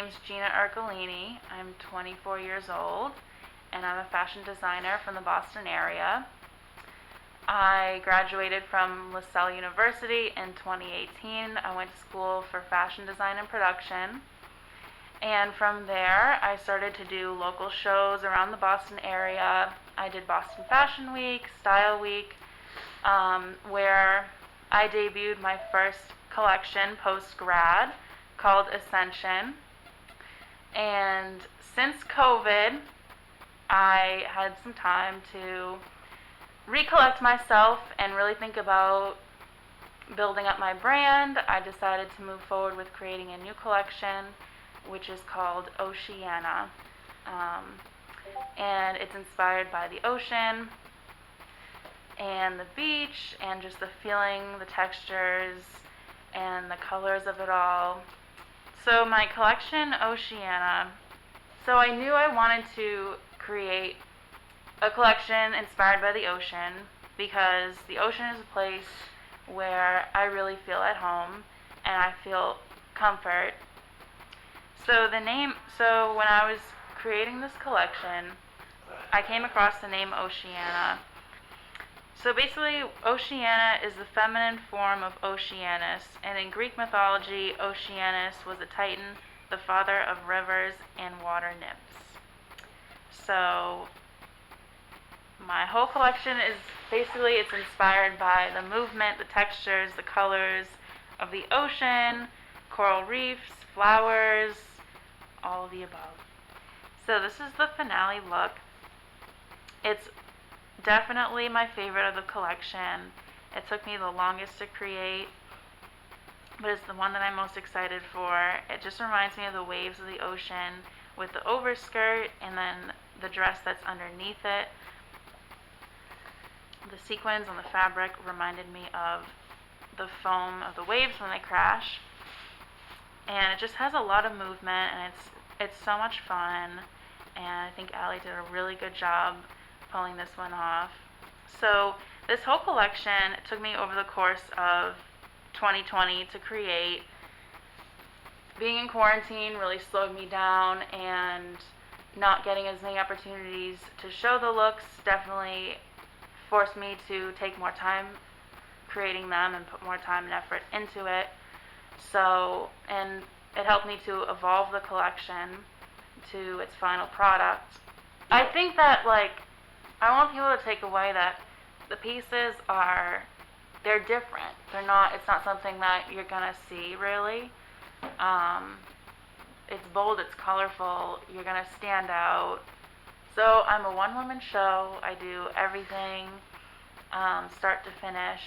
name's Jeena Ercolini. I'm 24 years old, and I'm a fashion designer from the Boston area. I graduated from LaSalle University in 2018. I went to school for fashion design and production. And from there, I started to do local shows around the Boston area. I did Boston Fashion Week, Style Week, where I debuted my first collection post-grad called Ascension. And since COVID, I had some time to recollect myself and really think about building up my brand. I decided to move forward with creating a new collection, which is called Oceana. And it's inspired by the ocean and the beach and just the feeling, the textures, and the colors of it all. So my collection, Oceana, so I knew I wanted to create a collection inspired by the ocean because the ocean is a place where I really feel at home and I feel comfort. So when I was creating this collection, I came across the name Oceana. So basically, Oceana is the feminine form of Oceanus, and in Greek mythology, Oceanus was a titan, the father of rivers and water nymphs. So my whole collection is it's inspired by the movement, the textures, the colors of the ocean, coral reefs, flowers, all of the above. So this is the finale look. It's definitely my favorite of the collection. It took me the longest to create, but it's the one that I'm most excited for. It just reminds me of the waves of the ocean with the overskirt and then the dress that's underneath it. The sequins on the fabric reminded me of the foam of the waves when they crash. And it just has a lot of movement, and it's so much fun. And I think Allie did a really good job pulling this one off. So this whole collection took me over the course of 2020 to create. Being in quarantine really slowed me down, and not getting as many opportunities to show the looks definitely forced me to take more time creating them and put more time and effort into it. So, and it helped me to evolve the collection to its final product. I think that, I want people to take away that the pieces they're different. It's not something that you're gonna see really. It's bold, it's colorful, you're gonna stand out. So I'm a one-woman show. I do everything, start to finish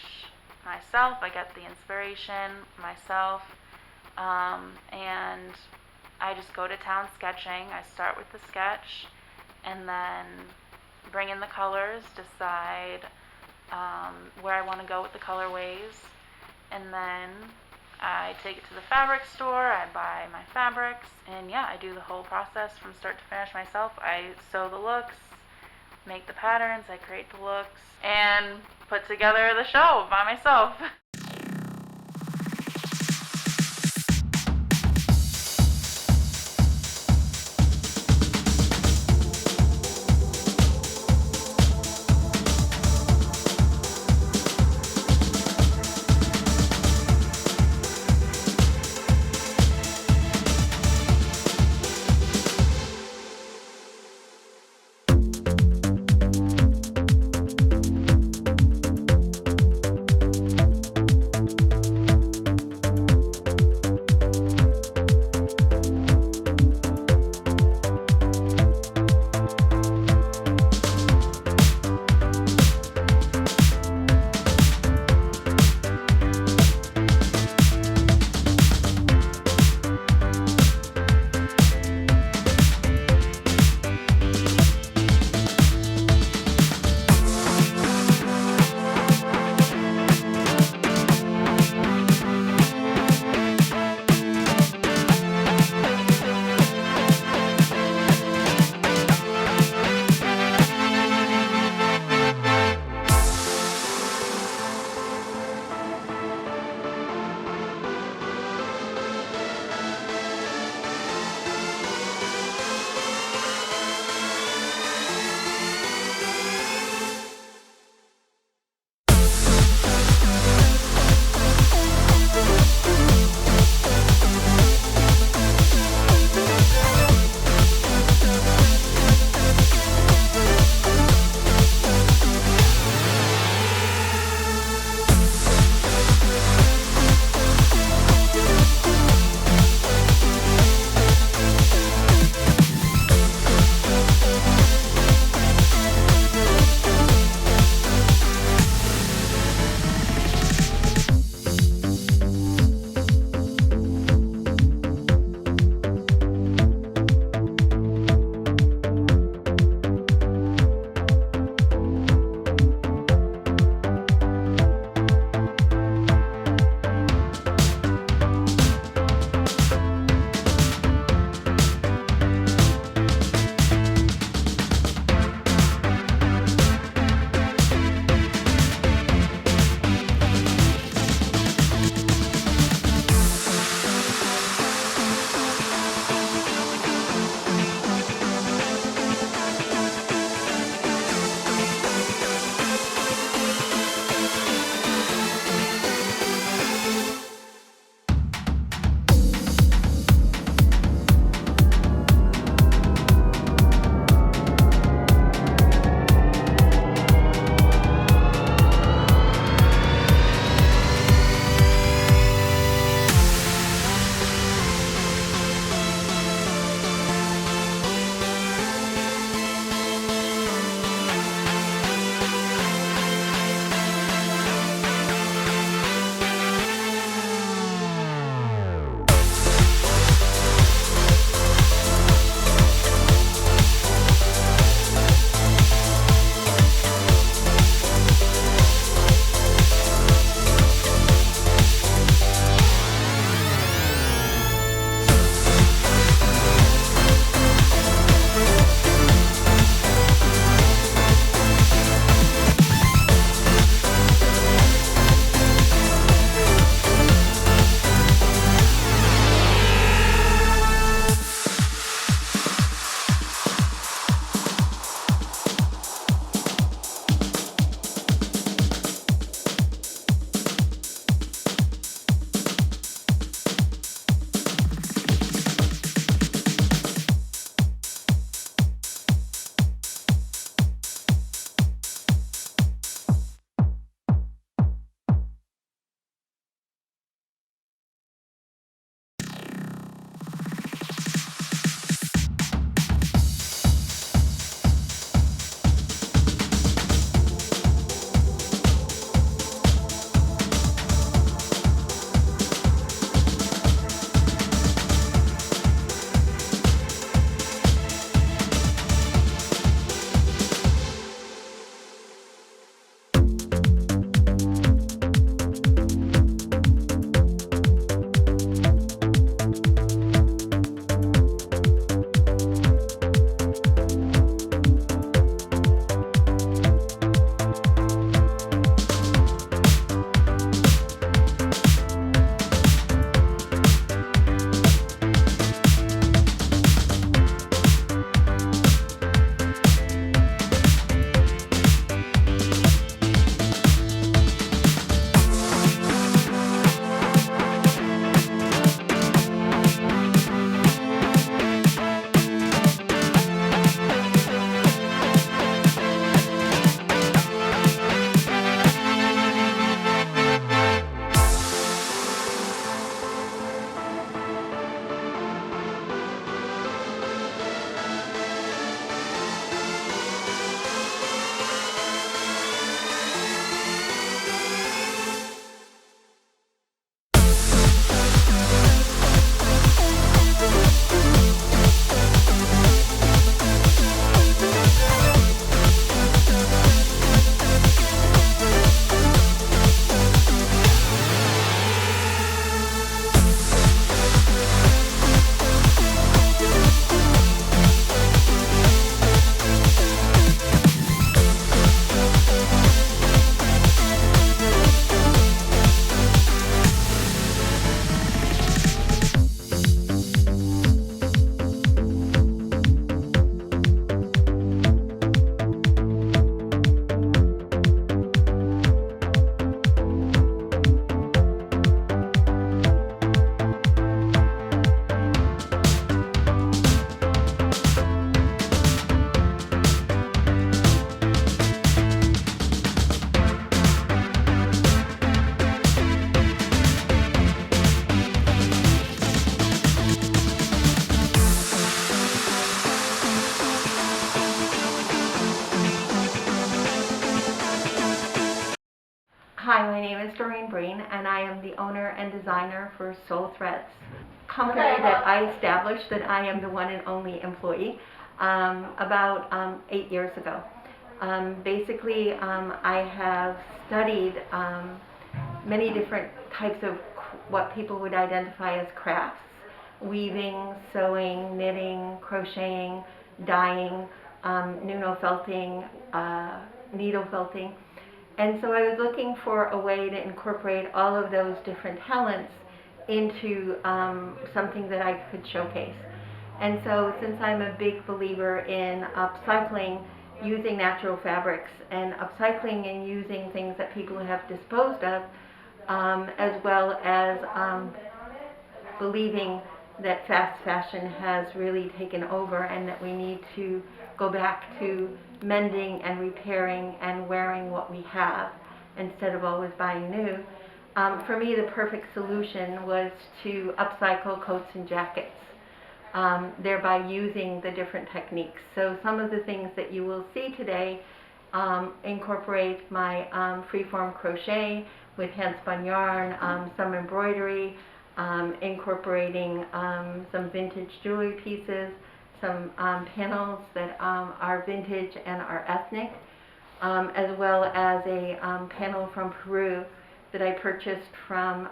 myself. I get the inspiration myself, and I just go to town sketching. I start with the sketch and then bring in the colors, decide where I want to go with the colorways, and then I take it to the fabric store, I buy my fabrics, and I do the whole process from start to finish myself. I sew the looks, make the patterns, I create the looks, and put together the show by myself. Doreen Breen, and I am the owner and designer for Soul Threads, a company that I established, that I am the one and only employee, about 8 years ago. Basically, I have studied many different types of what people would identify as crafts: weaving, sewing, knitting, crocheting, dyeing, felting, needle felting. And so I was looking for a way to incorporate all of those different talents into something that I could showcase. And so, since I'm a big believer in upcycling, using natural fabrics, and upcycling and using things that people have disposed of, as well as believing that fast fashion has really taken over and that we need to go back to mending and repairing and wearing what we have instead of always buying new. For me, the perfect solution was to upcycle coats and jackets, thereby using the different techniques. So some of the things that you will see today incorporate my freeform crochet with hand-spun yarn, some embroidery, incorporating some vintage jewelry pieces, some panels that are vintage and are ethnic, as well as a panel from Peru that I purchased from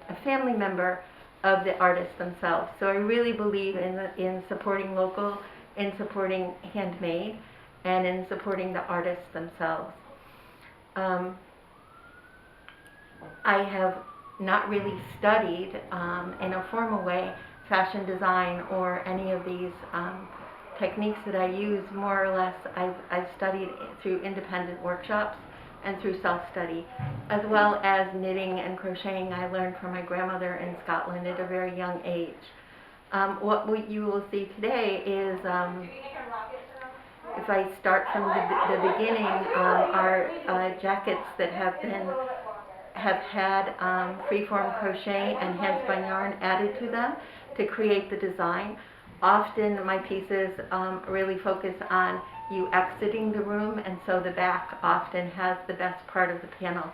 a family member of the artists themselves. So I really believe in supporting local, in supporting handmade, and in supporting the artists themselves. I have not really studied in a formal way fashion design or any of these techniques that I use. More or less, I've studied through independent workshops and through self-study, as well as knitting and crocheting. I learned from my grandmother in Scotland at a very young age. What you will see today is, if I start from the beginning, are jackets that have had freeform crochet and hand-spun yarn added to them to create the design. Often my pieces really focus on you exiting the room, and so the back often has the best part of the panel.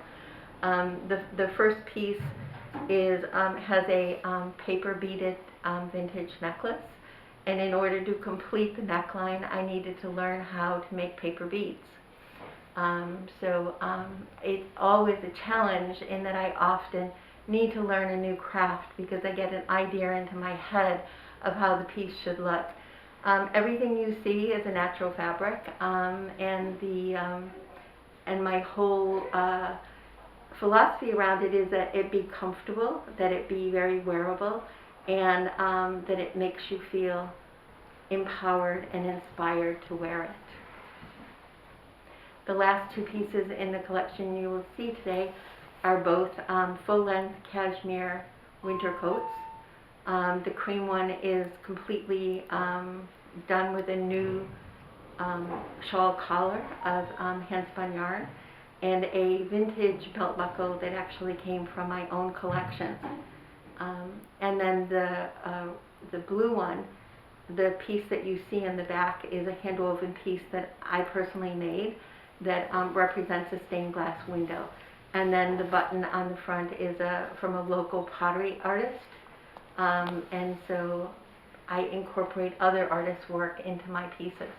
The first piece has a paper beaded vintage necklace, and in order to complete the neckline, I needed to learn how to make paper beads. It's always a challenge in that I often need to learn a new craft because I get an idea into my head of how the piece should look. Everything you see is a natural fabric, and my whole philosophy around it is that it be comfortable, that it be very wearable, and that it makes you feel empowered and inspired to wear it. The last two pieces in the collection you will see today are both full-length cashmere winter coats. The cream one is completely done with a new shawl collar of hand-spun yarn and a vintage belt buckle that actually came from my own collection. And then the blue one, the piece that you see in the back, is a hand-woven piece that I personally made that represents a stained glass window. And then the button on the front is from a local pottery artist. And so I incorporate other artists' work into my pieces.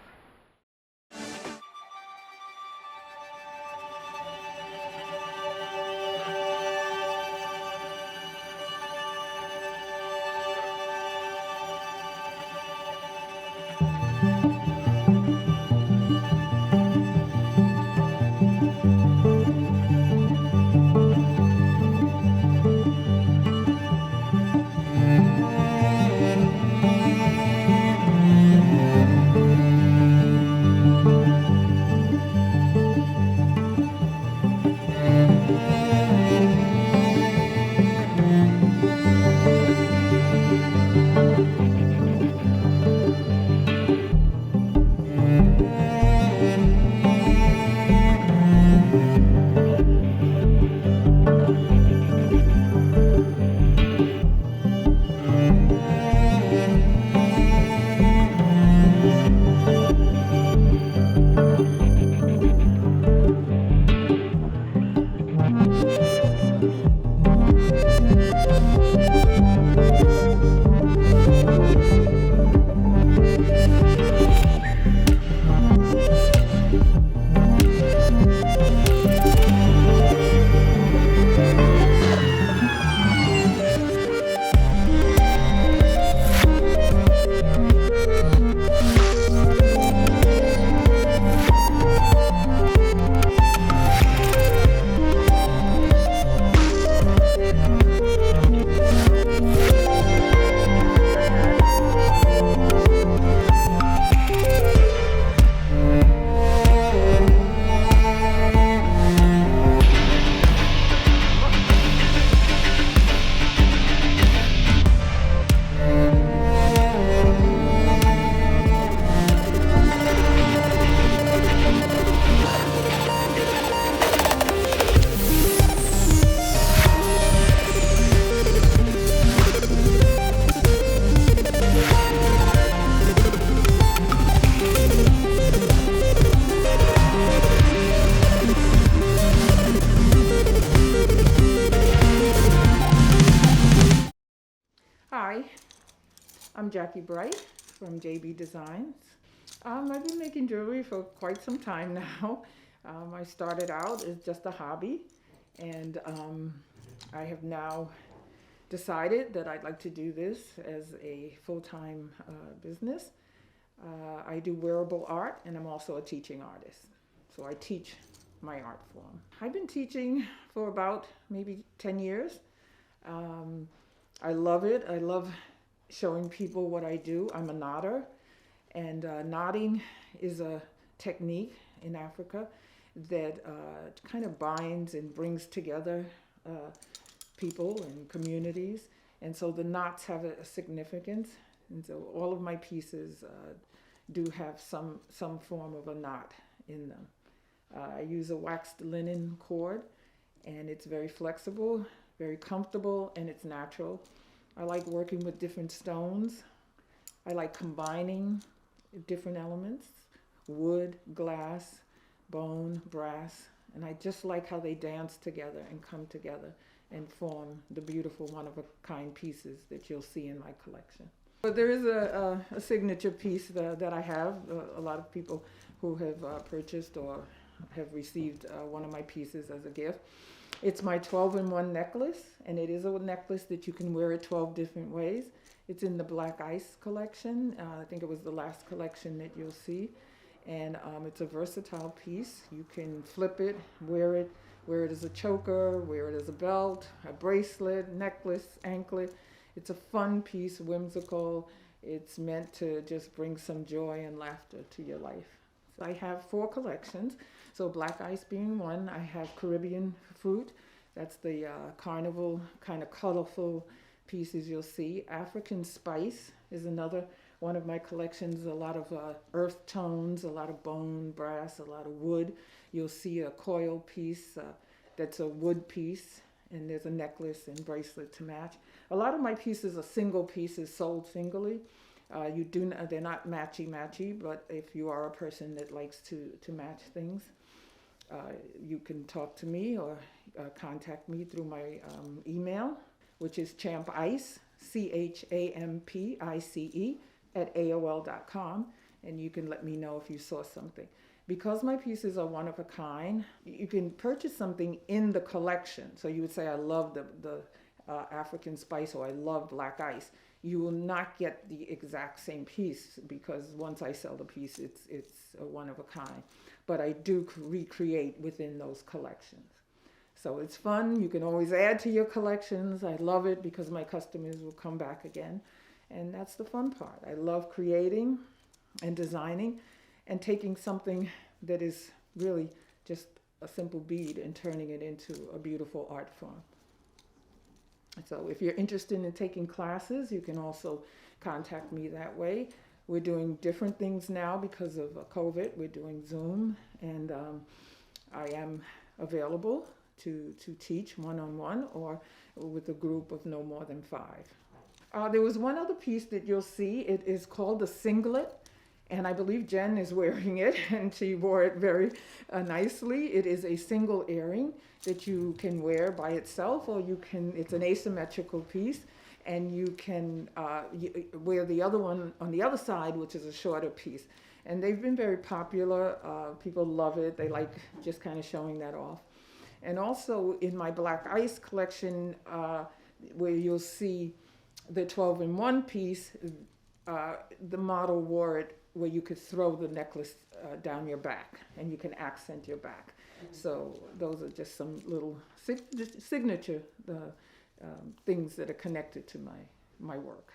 Hi, I'm Jackie Bright from JB Designs. I've been making jewelry for quite some time now. I started out as just a hobby, and I have now decided that I'd like to do this as a full-time business. I do wearable art, and I'm also a teaching artist. So I teach my art form. I've been teaching for about maybe 10 years. I love it. I love showing people what I do. I'm a knotter, and knotting is a technique in Africa that kind of binds and brings together people and communities. And so the knots have a significance. And so all of my pieces do have some form of a knot in them. I use a waxed linen cord, and it's very flexible, very comfortable, and it's natural. I like working with different stones. I like combining different elements, wood, glass, bone, brass, and I just like how they dance together and come together and form the beautiful one-of-a-kind pieces that you'll see in my collection. But there is a signature piece that I have. A lot of people who have purchased or have received one of my pieces as a gift. It's my 12-in-1 necklace, and it is a necklace that you can wear it 12 different ways. It's in the Black Ice collection. I think it was the last collection that you'll see. And it's a versatile piece. You can flip it, wear it as a choker, wear it as a belt, a bracelet, necklace, anklet. It's a fun piece, whimsical. It's meant to just bring some joy and laughter to your life. So I have 4 collections. So Black Ice being one, I have Caribbean Fruit. That's the carnival kind of colorful pieces you'll see. African Spice is another one of my collections. A lot of earth tones, a lot of bone, brass, a lot of wood. You'll see a coil piece that's a wood piece, and there's a necklace and bracelet to match. A lot of my pieces are single pieces sold singly. They're not matchy-matchy, but if you are a person that likes to match things, you can talk to me or contact me through my email, which is champice, CHAMPICE, @AOL.com, and you can let me know if you saw something. Because my pieces are one of a kind, you can purchase something in the collection. So you would say, I love the African Spice, or I love Black Ice. You will not get the exact same piece, because once I sell the piece, it's a one of a kind. But I do recreate within those collections. So it's fun. You can always add to your collections. I love it because my customers will come back again. And that's the fun part. I love creating and designing and taking something that is really just a simple bead and turning it into a beautiful art form. So if you're interested in taking classes, you can also contact me that way. We're doing different things now because of COVID. We're doing Zoom, and I am available to teach one-on-one or with a group of no more than 5. There was one other piece that you'll see. It is called a singlet, And I believe Jen is wearing it, and she wore it very nicely. It is a single earring that you can wear by itself, or it's an asymmetrical piece, and you can wear the other one on the other side, which is a shorter piece. And they've been very popular. People love it. They like just kind of showing that off. And also in my Black Ice collection, where you'll see the 12-in-1 piece, the model wore it where you could throw the necklace down your back, and you can accent your back. So those are just some little signature things that are connected to my work.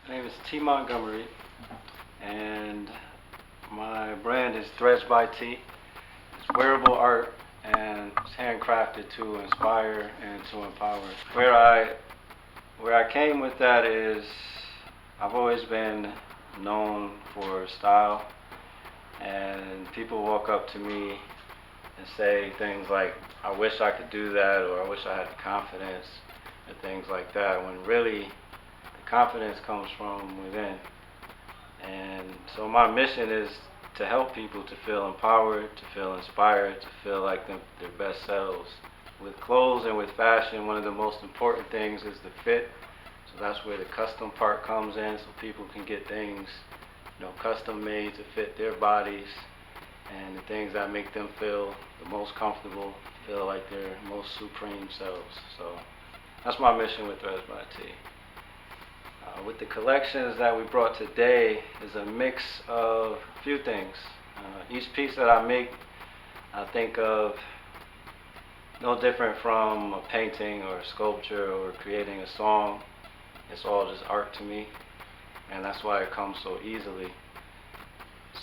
My name is Tea Montgomery, and my brand is Threads by Tea. It's wearable art, and it's handcrafted to inspire and to empower. Where I came with that is I've always been known for style, and people walk up to me and say things like, I wish I could do that, or I wish I had the confidence, and things like that, when really the confidence comes from within. And so my mission is to help people to feel empowered, to feel inspired, to feel like their best selves. With clothes and with fashion, one of the most important things is the fit. So that's where the custom part comes in, so people can get things, custom made to fit their bodies, and the things that make them feel the most comfortable, feel like their most supreme selves. So that's my mission with Threads by Tea. With the collections that we brought today is a mix of a few things. Each piece that I make, I think of no different from a painting or a sculpture or creating a song. It's all just art to me, and that's why it comes so easily.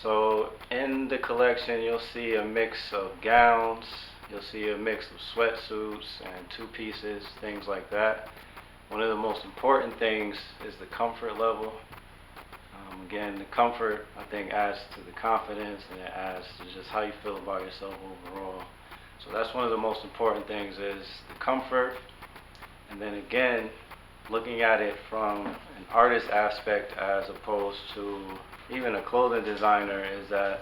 So in the collection, you'll see a mix of gowns, you'll see a mix of sweatsuits and two pieces, things like that. One of the most important things is the comfort level. Again, the comfort, I think, adds to the confidence, and it adds to just how you feel about yourself overall. So that's one of the most important things, is the comfort. And then again, looking at it from an artist aspect as opposed to even a clothing designer, is that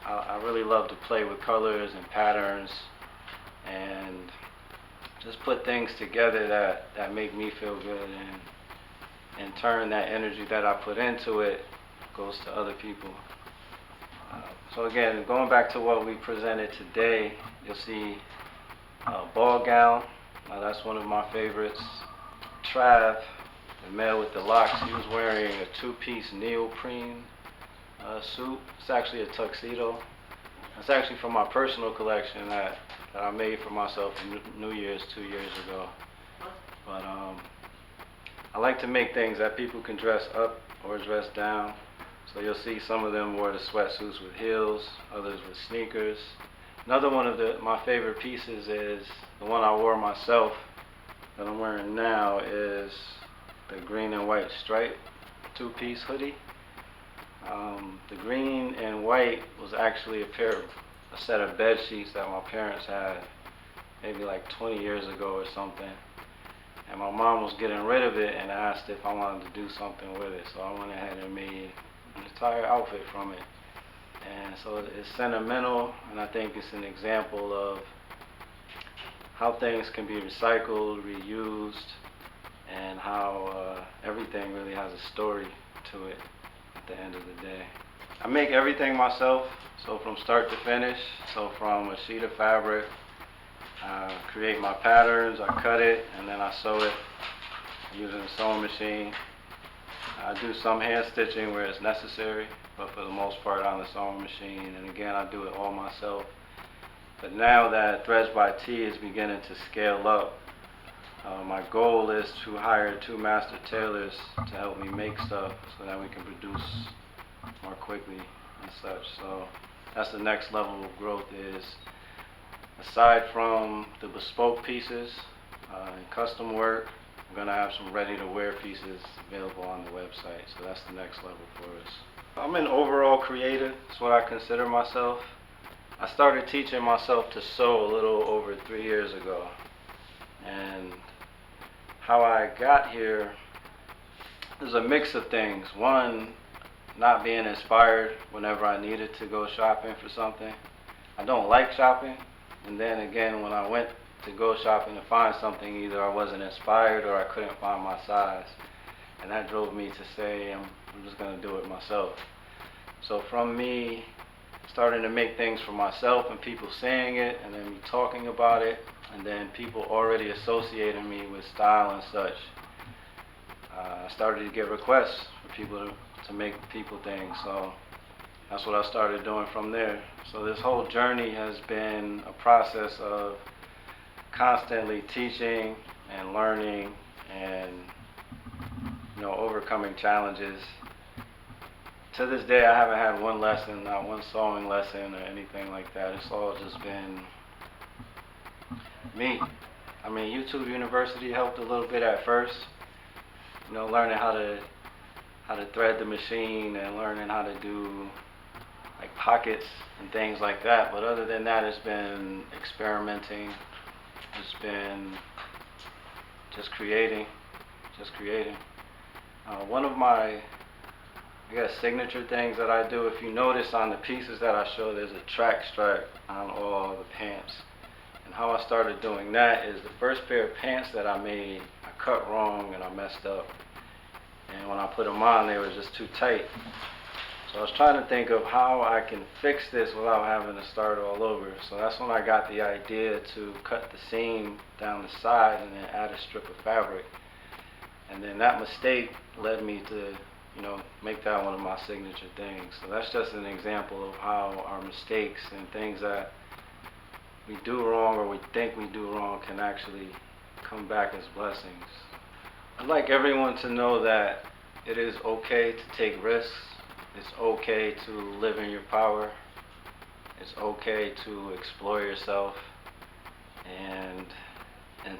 I really love to play with colors and patterns and just put things together that make me feel good, and in turn that energy that I put into it goes to other people. So again, going back to what we presented today, you'll see a ball gown. That's one of my favorites. Trav, the male with the locks, he was wearing a two-piece neoprene suit. It's actually a tuxedo. It's actually from my personal collection that I made for myself for New Year's 2 years ago. But I like to make things that people can dress up or dress down. So you'll see some of them wore the sweatsuits with heels, others with sneakers. Another one of my favorite pieces is the one I wore myself that I'm wearing now, is the green and white stripe two-piece hoodie. The green and white was actually a set of bed sheets that my parents had maybe like 20 years ago or something. And my mom was getting rid of it and asked if I wanted to do something with it. So I went ahead and made an entire outfit from it. And so it's sentimental, and I think it's an example of how things can be recycled, reused, and how everything really has a story to it at the end of the day. I make everything myself, so from start to finish. So from a sheet of fabric, I create my patterns, I cut it, and then I sew it using a sewing machine. I do some hand stitching where it's necessary, but for the most part on the sewing machine. And again, I do it all myself. But now that Threads by Tea is beginning to scale up, my goal is to hire 2 master tailors to help me make stuff so that we can produce more quickly and such. So that's the next level of growth, is aside from the bespoke pieces and custom work, we're going to have some ready-to-wear pieces available on the website. So that's the next level for us. I'm an overall creative. That's what I consider myself. I started teaching myself to sew a little over 3 years ago. And how I got here is a mix of things. One, not being inspired whenever I needed to go shopping for something. I don't like shopping. And then again, when I went to go shopping to find something, either I wasn't inspired or I couldn't find my size. And that drove me to say, I'm just going to do it myself. So from me starting to make things for myself and people saying it, and then me talking about it, and then people already associating me with style and such, I started to get requests for people to make people things. So that's what I started doing from there. So this whole journey has been a process of constantly teaching and learning and, you know, overcoming challenges. To this day, I haven't had one lesson, not one sewing lesson or anything like that. It's all just been me. I mean, YouTube University helped a little bit at first, you know, learning how to thread the machine and learning how to do like pockets and things like that. But other than that, it's been experimenting. It's been just creating. One of my, I guess, signature things that I do, if you notice on the pieces that I show, there's a track strap on all the pants. And how I started doing that is the first pair of pants that I made, I cut wrong and I messed up. And when I put them on, they were just too tight. So I was trying to think of how I can fix this without having to start all over. So that's when I got the idea to cut the seam down the side and then add a strip of fabric. And then that mistake led me to, you know, make that one of my signature things. So that's just an example of how our mistakes and things that we do wrong or we think we do wrong can actually come back as blessings. I'd like everyone to know that it is okay to take risks. It's okay to live in your power. It's okay to explore yourself and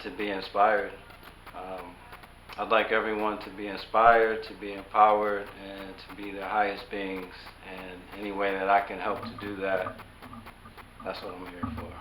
to be inspired. I'd like everyone to be inspired, to be empowered, and to be their highest beings. And any way that I can help to do that, that's what I'm here for.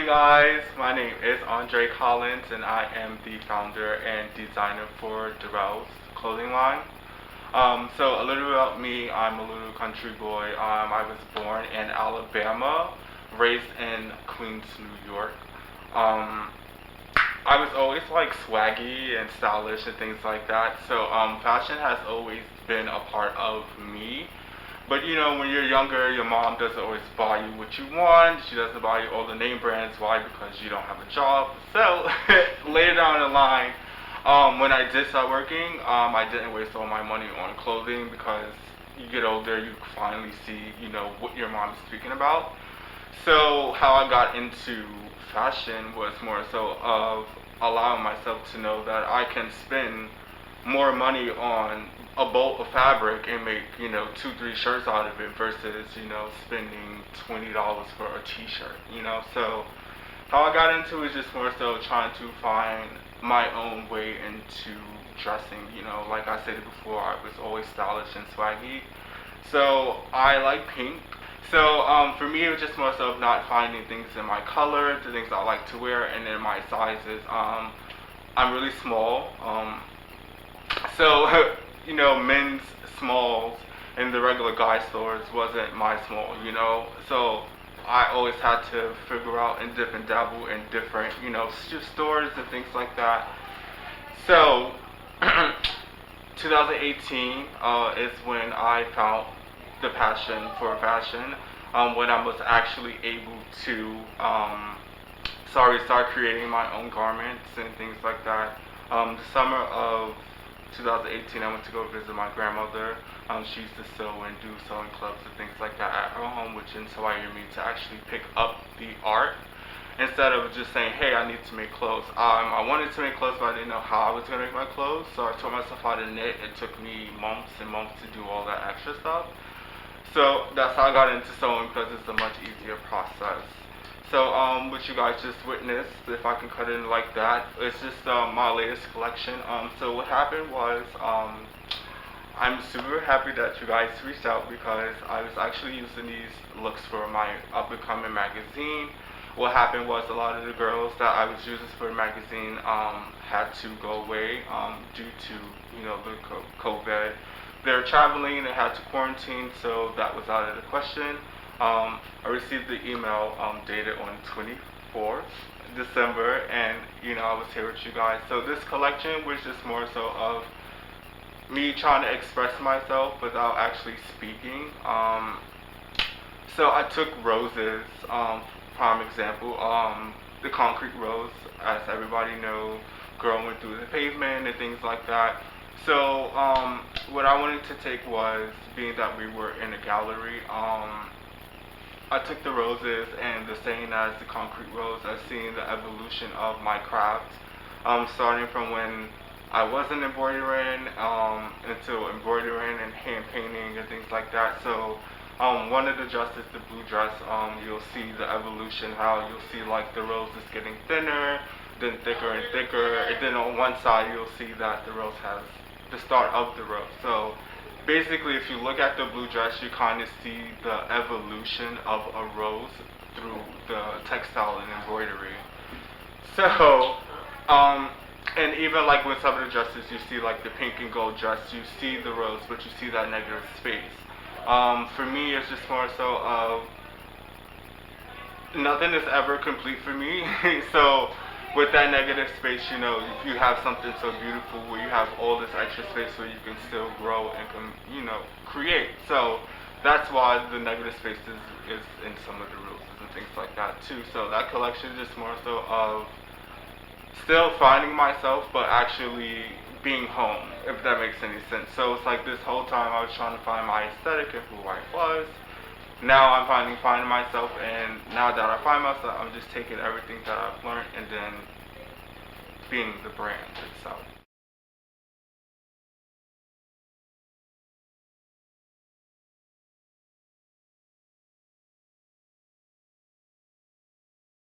Hi guys, my name is André Collins and I am the founder and designer for Derell's clothing line. So a little bit about me, I'm a little country boy. I was born in Alabama, raised in Queens, New York. Um, I was always like swaggy and stylish and things like that. So fashion has always been a part of me. But you know, when you're younger, your mom doesn't always buy you what you want. She doesn't buy you all the name brands. Why? Because you don't have a job. So later down the line, when I did start working, I didn't waste all my money on clothing because you get older, you finally see, you know, what your mom is speaking about. So how I got into fashion was more so of allowing myself to know that I can spend more money on a bolt of fabric and make, you know, 2-3 shirts out of it versus, you know, spending $20 for a t-shirt, you know. So how I got into it is just more so trying to find my own way into dressing, you know. Like I said before, I was always stylish and swaggy. So I like pink. So for me, it was just more so of not finding things in my color, the things I like to wear, and in my sizes. I'm really small. So, you know, men's smalls in the regular guy stores wasn't my small, you know. So I always had to figure out and dip and dabble in different, you know, stores and things like that. So 2018 is when I found the passion for fashion, when I was actually able to start creating my own garments and things like that. The summer of 2018, I went to go visit my grandmother. She used to sew and do sewing clubs and things like that at her home, which inspired me to actually pick up the art instead of just saying, hey, I need to make clothes. I wanted to make clothes, but I didn't know how I was going to make my clothes, so I taught myself how to knit. It took me months and months to do all that extra stuff. So that's how I got into sewing, because it's a much easier process. So what you guys just witnessed, if I can cut it in like that, it's just my latest collection. So what happened was, I'm super happy that you guys reached out because I was actually using these looks for my up-and-coming magazine. What happened was a lot of the girls that I was using for the magazine had to go away due to, you know, the COVID. They're traveling, they had to quarantine, so that was out of the question. I received the email dated on 24th December, and you know, I was here with you guys. So this collection was just more so of me trying to express myself without actually speaking. So I took roses, prime example, the concrete rose, as everybody knows, growing through the pavement and things like that. So what I wanted to take was, being that we were in a gallery, I took the roses and the same as the concrete rose, as seeing the evolution of my craft, starting from when I wasn't embroidering into embroidering and hand painting and things like that. So one of the dresses, the blue dress, you'll see the evolution, how you'll see like the rose is getting thinner, then thicker and thicker, and then on one side you'll see that the rose has the start of the rose. So basically, if you look at the blue dress, you kind of see the evolution of a rose through the textile and embroidery. So, and even like with some of the dresses, you see like the pink and gold dress, you see the rose, but you see that negative space. For me, it's just more so of nothing is ever complete for me. So with that negative space, you know, if you have something so beautiful where you have all this extra space where you can still grow and can, you know, create. So that's why the negative space is in some of the roses and things like that too. So that collection is just more so of still finding myself, but actually being home, if that makes any sense. So it's like this whole time I was trying to find my aesthetic and who I was. Now I'm finally finding myself, and now that I find myself, I'm just taking everything that I've learned and then being the brand itself.